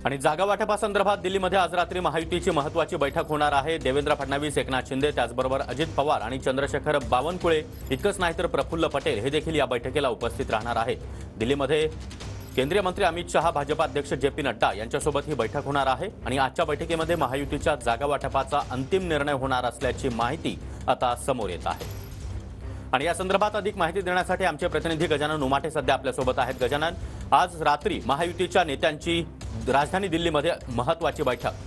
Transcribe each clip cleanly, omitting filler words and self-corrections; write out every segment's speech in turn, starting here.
आणि जागा वाटपासंदर्भात दिल्लीमध्ये आज रात्री महायुतीची महत्त्वाची बैठक होणार आहे। देवेंद्र फडणवीस, एकनाथ शिंदे, त्याचबरोबर अजित पवार आणि चंद्रशेखर बावनकुळे इतकंच नाही तर प्रफुल्ल पटेल हे देखील या बैठकीला उपस्थित राहणार आहेत। दिल्लीमध्ये केंद्रीय मंत्री अमित शहा, भाजपा अध्यक्ष जे.पी. नड्डा यांच्यासोबत ही बैठक होणार आहे आणि आजच्या बैठकीमध्ये महायुतीच्या जागा वाटपाचा अंतिम निर्णय होणार असल्याची माहिती आता समोर येत आहे। आणि या संदर्भात अधिक माहिती देण्यासाठी आमचे प्रतिनिधी गजानन उमाटे सध्या आपल्यासोबत आहेत। गजानन, आज रात्री महायुतीच्या नेत्यांची राजधानी दिल्लीमध्ये महत्त्वाची बैठक।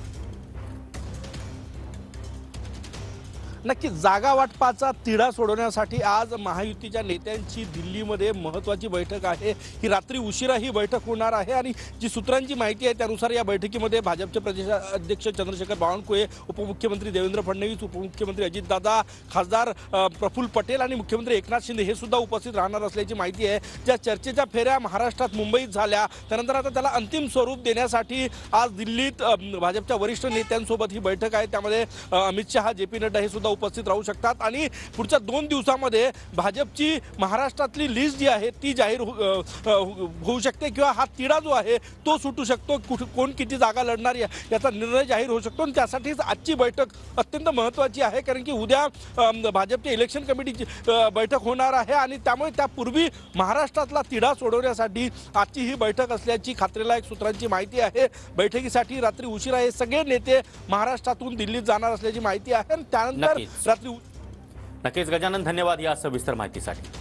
नक्की जागा वाटपाचा तिढा सोडवण्यासाठी आज महायुतीच्या नेत्यांची दिल्लीमध्ये महत्त्वाची बैठक आहे। ही रात्री उशिरा ही बैठक होणार आहे आणि जी सूत्रांची माहिती आहे त्यानुसार या बैठकीमध्ये भाजपचे प्रदेश अध्यक्ष चंद्रशेखर बावनकुळे, उपमुख्यमंत्री देवेंद्र फडणवीस, उपमुख्यमंत्री अजितदादा, खासदार प्रफुल्ल पटेल आणि मुख्यमंत्री एकनाथ शिंदे हे सुद्धा उपस्थित राहणार असल्याची माहिती आहे। ज्या चर्चेच्या फेऱ्या महाराष्ट्रात, मुंबईत झाल्या त्यानंतर आता त्याला अंतिम स्वरूप देण्यासाठी आज दिल्लीत भाजपच्या वरिष्ठ नेत्यांसोबत ही बैठक आहे। त्यामध्ये अमित शहा, जे.पी. नड्डा हे सुद्धा उपस्थित राहू शकतात आणि पुढच्या 2 दिवसांमध्ये भाजपची महाराष्ट्रातली लिस्ट जी आहे ती जाहीर होऊ शकते किंवा हा तिढा जो आहे तो सुटू शकतो। कोण किती जागा लढणार याचा निर्णय जाहीर होऊ शकतो आणि त्यासाठीच आजची बैठक अत्यंत महत्त्वाची आहे, कारण की उद्या भाजपच्या इलेक्शन कमिटीची बैठक होणार आहे आणि त्यामुळे त्यापूर्वी महाराष्ट्रातला तिढा सोडवण्यासाठी आजची ही बैठक असल्याची खात्रीलायक सूत्रांची माहिती आहे। बैठकीसाठी रात्री उशिरा हे सगळे नेते महाराष्ट्रातून दिल्लीत जाणार असल्याची माहिती आहे आणि त्यानंतर रात्री नक्कीच गजानन, धन्यवाद या सविस्तर माहितीसाठी।